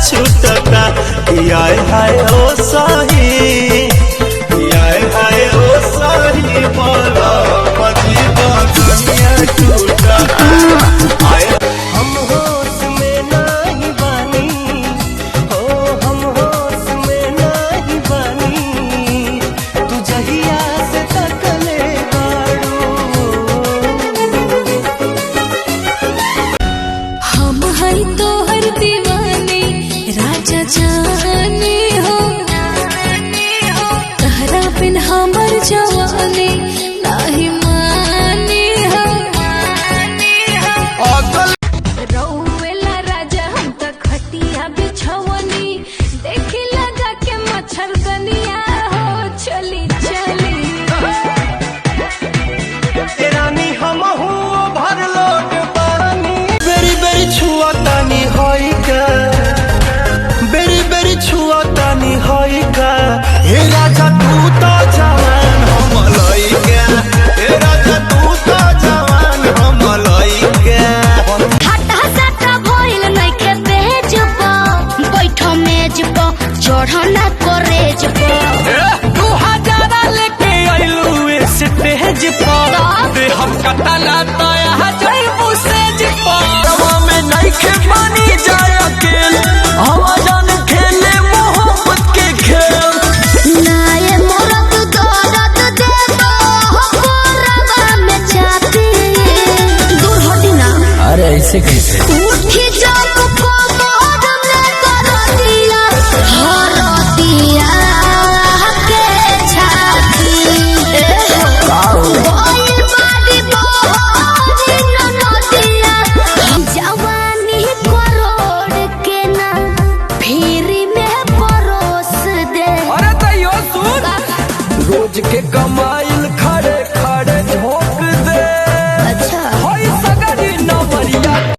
छूटता। आय हाय ओ सही, आय हाय ओ सही बोला मजीबा दुनिया टूटता। हम होश में नहीं बानी हो, हम होश में नहीं बानी, तू जहिया से तकले बाड़ू। हम हई तोहर दीवानी राजा जाने हो, तहरा बिन हमर जवानी नाही माने हो। रउवेला राजा हम त खटिया बिछवनी, देखी लगा के मच्छर दनिया हो चली चली। रानी हम हूँ भर लोट पानी, बेरी बेरी छुआ तानी होई का, बेरी बेरी छुआ तानी होई का। हे राजा तू तो जवान हम लइका, हे राजा तू तो जवान हम लइका। हटा सटा भइल नइखे बेज प, बैठो मेज प चढ़ना करेज प। 2000 लेके आइलू स्टेज पर, दे हम कतला तया जइबू सेज पर। में नइखे पानी जाय अकेल, हवा जान खेले मोहब्बत के खेल। नाये मोरत दर्द देबो कोरवा में चाहती, दूर हटी ना। अरे ऐसे कैसे? उठी जब कोमर में करतिया हरतिया के छाती। ओए बाड़ी बोरी ननदिया, जवानी करोड़ के ना फेरी में परोस दे। अरे तैयो सुन, रोज के कमा